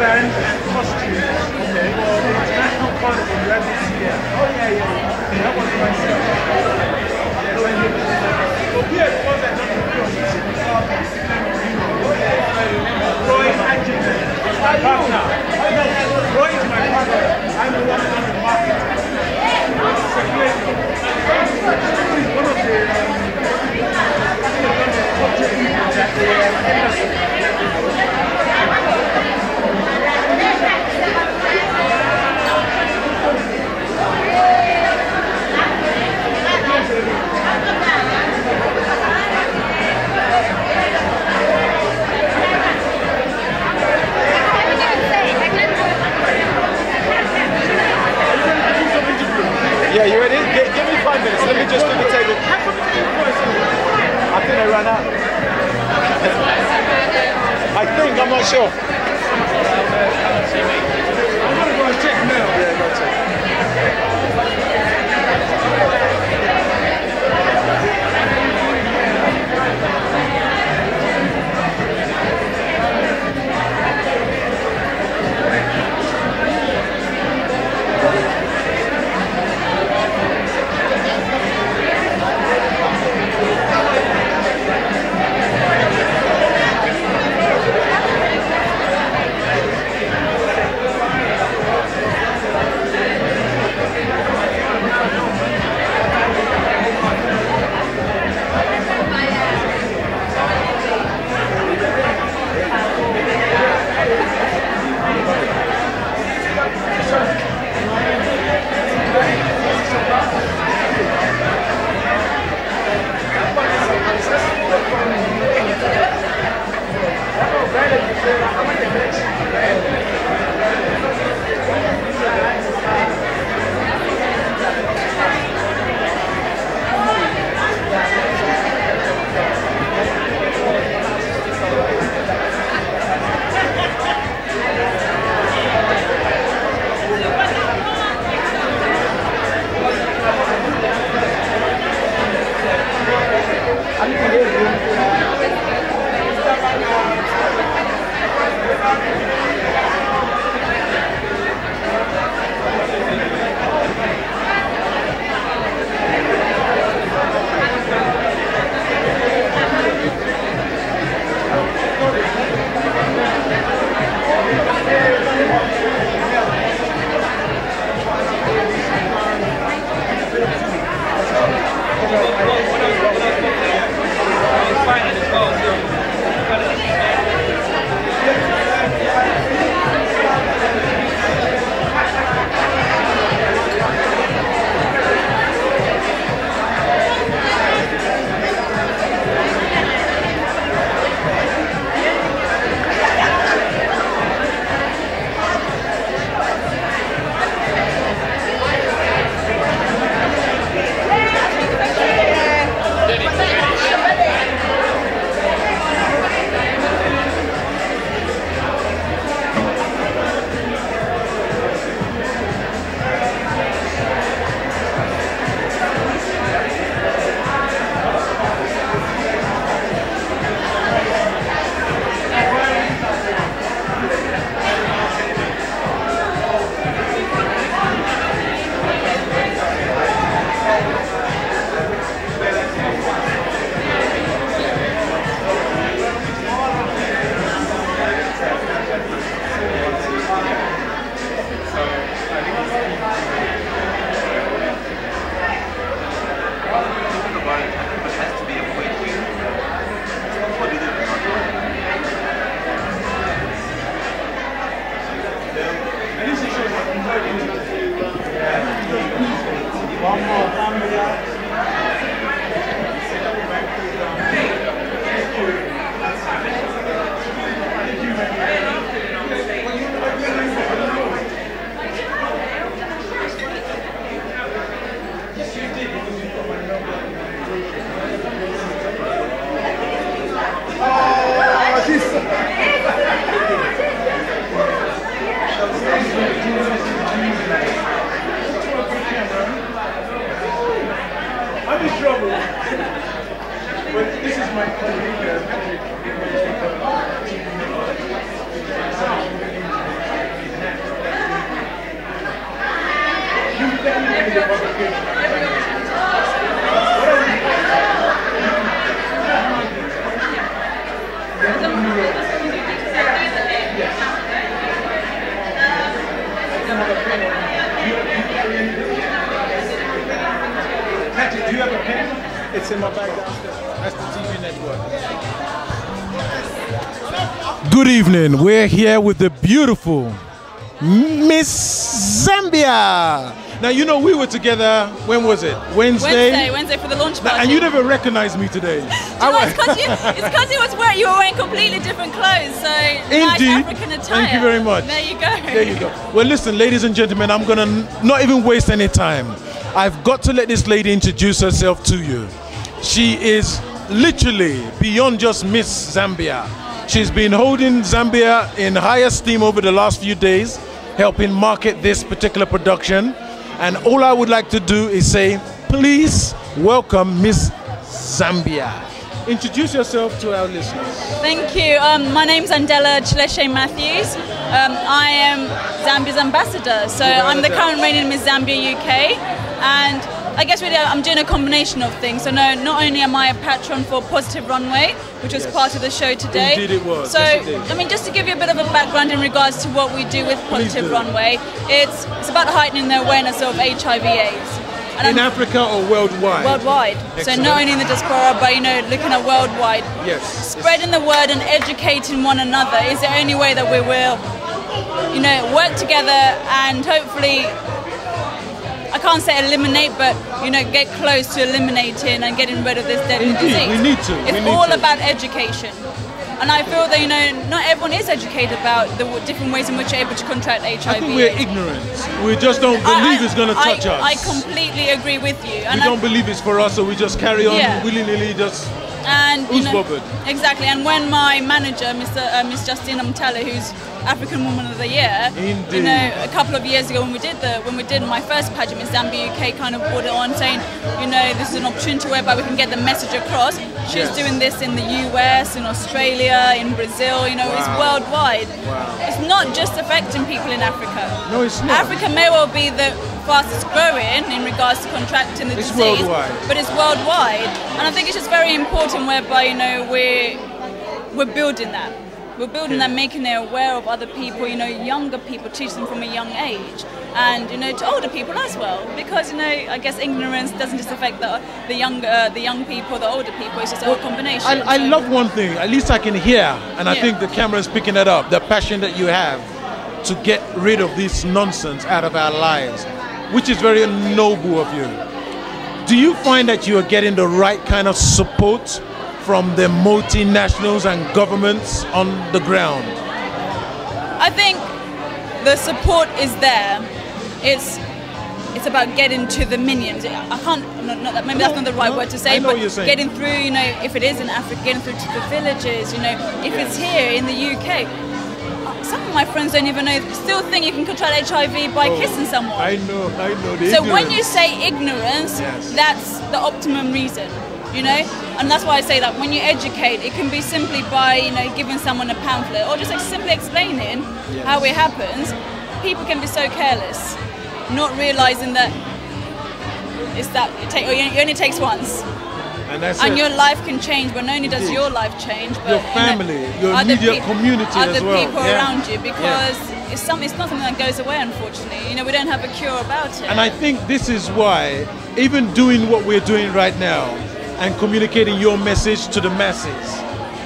band and costumes for the International Carnival we had this year. Oh yeah. That was myself. But we had ones that don't do music. Roy Angelin was my partner. Roy is my partner. I'm the one on the market. One of the Yeah, you ready? Give me 5 minutes. Let me just do the table. I think I ran out. I'm not sure. I'm going to go and check now. Yeah, go check. It's in my bag downstairs. That's the TV network. Good evening. We're here with the beautiful Miss Zambia. Now, you know, we were together, when was it? Wednesday for the launch party. And you never recognized me today. It's because you were wearing completely different clothes, so nice African attire. Thank you very much. There you go. There you go. Well, listen, ladies and gentlemen, I'm going to not even waste any time. I've got to let this lady introduce herself to you. She is literally beyond just Miss Zambia. She's been holding Zambia in high esteem over the last few days, helping market this particular production. And all I would like to do is say, please welcome Miss Zambia. Introduce yourself to our listeners. Thank you. My name's Andela Chileshe Matthews. I am Zambia's ambassador. So I'm the current reigning Miss Zambia UK. And I guess really I'm doing a combination of things. So no, not only am I a patron for Positive Runway, which was part of the show today. Indeed it was. So, yes, it did. I mean, just to give you a bit of a background in regards to what we do with Positive Runway, it's about heightening the awareness of HIV/AIDS. In Africa or worldwide? Worldwide. Excellent. So not only in the diaspora, but looking at worldwide. Yes. Spreading the word and educating one another is the only way that we will, work together and hopefully, I can't say eliminate, but get close to eliminating and getting rid of this deadly disease. We need to. It's all about education. And I feel that, not everyone is educated about the different ways in which you're able to contract HIV. I think we're ignorant. We just don't believe it's going to touch us. I completely agree with you. We don't believe it's for us, so we just carry on willy-nilly, just who's bothered? Exactly. And when my manager, Miss Justina Mtala, who's African Woman of the Year, a couple of years ago when we did my first pageant, Miss Zambia UK kind of brought it on, saying, this is an opportunity whereby we can get the message across. She's doing this in the US, in Australia, in Brazil. It's worldwide. Wow. It's not just affecting people in Africa. No, it's not. Africa may well be the fastest growing in regards to contracting the disease, worldwide. but it's worldwide. And I think it's just very important whereby we're building that. We're building that, making them aware of other people, younger people, teach them from a young age, and to older people as well, because I guess ignorance doesn't just affect the young people, the older people. It's just a combination. I love one thing. At least I can hear, and I think the camera is picking that up. The passion that you have to get rid of this nonsense out of our lives, which is very noble of you. Do you find that you are getting the right kind of support from the multinationals and governments on the ground? I think the support is there. It's about getting to the minions. I can't, maybe that's not the right word to say, but getting through, if it is in Africa, getting through to the villages, if it's here in the UK. Some of my friends don't even know, still think you can contract HIV by kissing someone. I know. So when you say ignorance, that's the optimum reason. And that's why I say that when you educate, it can be simply by giving someone a pamphlet or just simply explaining how it happens. People can be so careless, not realizing that it only takes once, and your life can change. But not only does your life change, but your family, your immediate community as well, other people around you, because it's not something that goes away. Unfortunately, we don't have a cure about it. And I think this is why, even doing what we're doing right now, and communicating your message to the masses,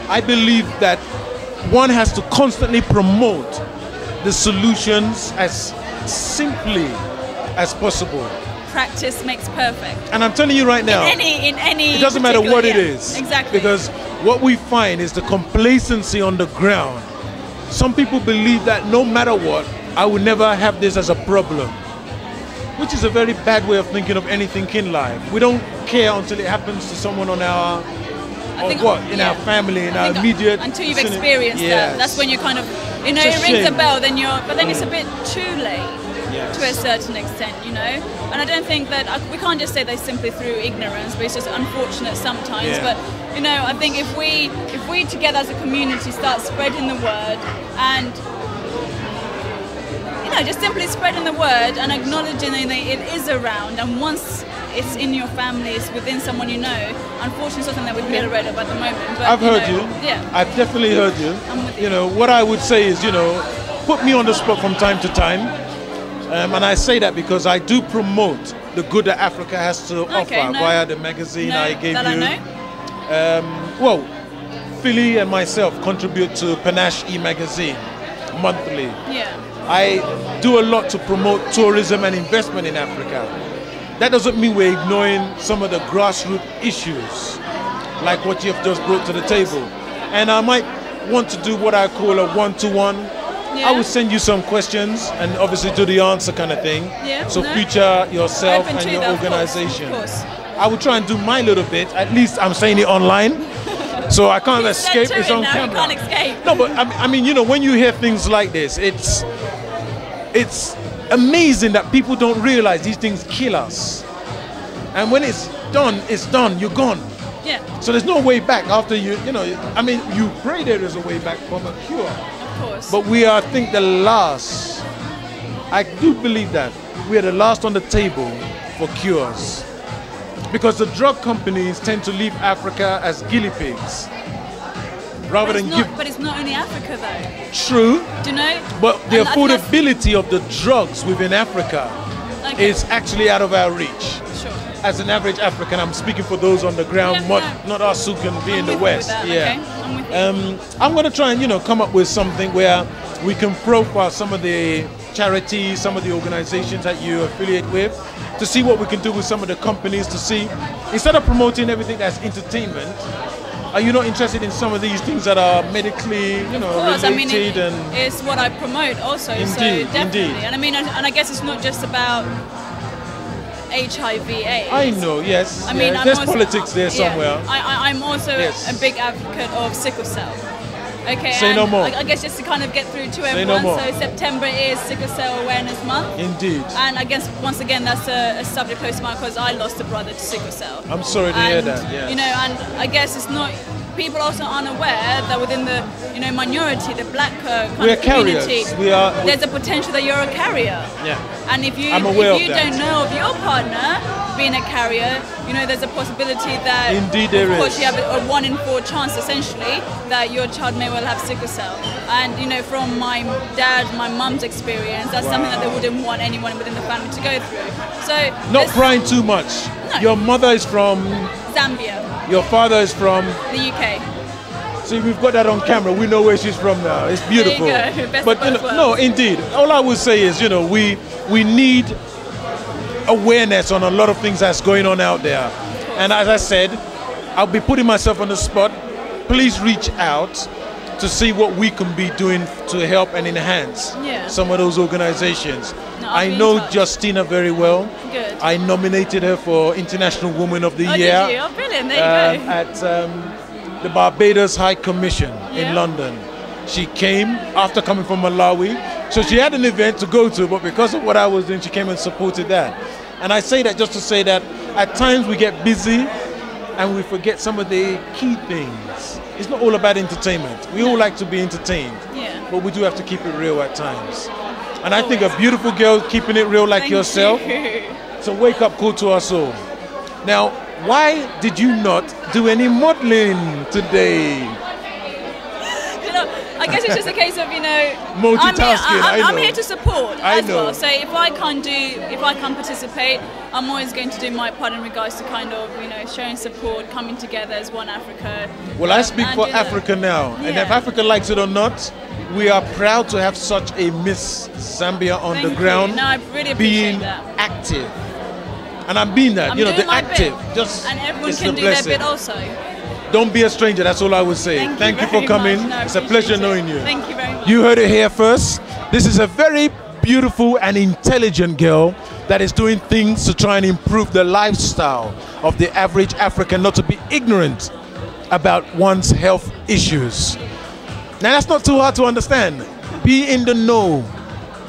I believe that one has to constantly promote the solutions as simply as possible. Practice makes perfect. And I'm telling you right now, in any it doesn't matter what it is. Exactly. Because what we find is the complacency on the ground. Some people believe that no matter what, I will never have this as a problem, which is a very bad way of thinking of anything in life. We don't care until it happens to someone on our, in our family, in our immediate. Until you've experienced that, that's when you kind of, it rings a bell. Then but then it's a bit too late to a certain extent, And I don't think that we can't just say they simply through ignorance, but it's just unfortunate sometimes. Yeah. But I think if we together as a community start spreading the word and just simply spreading the word and acknowledging that it is around, and once it's in your family, it's within someone unfortunately it's something that we feel rid of at the moment. But, I've heard you. Yeah. I've definitely heard you. I'm with you. What I would say is, put me on the spot from time to time. And I say that because I do promote the good that Africa has to offer via the magazine I gave you. I know. Well, Philly and myself contribute to Panache e-magazine monthly. Yeah. I do a lot to promote tourism and investment in Africa. That doesn't mean we're ignoring some of the grassroots issues, like what you've just brought to the table. And I might want to do what I call a one-to-one. I will send you some questions and obviously do the answer kind of thing. Yeah, so feature yourself and your organization. Of course. I will try and do my little bit. At least I'm saying it online. So I can't escape. It's on camera. You can't escape. No, but I mean, you know, when you hear things like this, it's amazing that people don't realize these things kill us. And when it's done, you're gone. Yeah. So there's no way back after you know, I mean, you pray there is a way back from a cure. Of course. But we are, I think, the last. I do believe that. We are the last on the table for cures. Because the drug companies tend to leave Africa as guinea pigs. Rather than give. But it's not only Africa though. True. Do you know? But the affordability of the drugs within Africa is actually out of our reach. Sure. As an average African, I'm speaking for those on the ground, not us who can be in the West. Yeah. Okay. I'm going to try and, you know, come up with something where we can profile some of the charities, some of the organizations that you affiliate with, to see what we can do with some of the companies, to see, instead of promoting everything that's entertainment, are you not interested in some of these things that are medically, you know, related? I mean, it's what I promote also. Indeed, so definitely. Indeed. And I mean, and I guess it's not just about HIV/AIDS. I know, yes. I mean, there's politics there somewhere. I'm also a big advocate of sickle cell. Okay. Say no more. I guess just to kind of get through to everyone. No so September is Sickle Cell Awareness Month. Indeed. And I guess once again that's a subject close to mind because I lost a brother to sickle cell. I'm sorry to hear that. Yeah. You know, and I guess it's not. People also aren't aware that within the minority, the black kind of community, there's a potential that you're a carrier. Yeah. And if you don't know of your partner being a carrier, you know there's a possibility that of course you have a 1 in 4 chance essentially that your child may well have sickle cell. And you know from my dad, my mum's experience, that's something that they wouldn't want anyone within the family to go through. So not crying too much. No. Your mother is from Zambia. Your father is from the UK. See, we've got that on camera. We know where she's from now. It's beautiful. There you go. Best but of both worlds. no, indeed. All I would say is, you know, we need awareness on a lot of things that's going on out there. And as I said, I'll be putting myself on the spot. Please reach out to see what we can be doing to help and enhance some of those organizations. No, I know Justina very well. Good. I nominated her for International Woman of the Year. Did you? Oh, brilliant. There you go. At the Barbados High Commission in London. She came after coming from Malawi. So she had an event to go to, but because of what I was doing, she came and supported that. And I say that just to say that at times we get busy and we forget some of the key things. It's not all about entertainment. We all like to be entertained, but we do have to keep it real at times. And I think a beautiful girl keeping it real like yourself, it's a wake-up call to us all. Now, why did you not do any modeling today? You know, I guess it's just a case of, you know, multitasking. I'm here to support as well. So if I can't participate, I'm always going to do my part in regards to kind of, you know, showing support, coming together as one Africa. Well, I speak for Africa now, and if Africa likes it or not, we are proud to have such a Miss Zambia on the ground, no, I really appreciate being active. And I'm being that, you know, the active. And everyone can do their bit also. Don't be a stranger, that's all I would say. Thank you for coming. No, it's a pleasure knowing you. Thank you very much. You heard it here first. This is a very beautiful and intelligent girl that is doing things to try and improve the lifestyle of the average African, not to be ignorant about one's health issues. Now that's not too hard to understand. Be in the know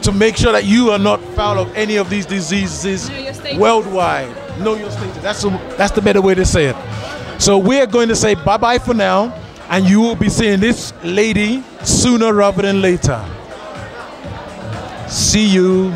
to make sure that you are not foul of any of these diseases worldwide. Know your status. That's the better way to say it. So we're going to say bye-bye for now, and you will be seeing this lady sooner rather than later. See you.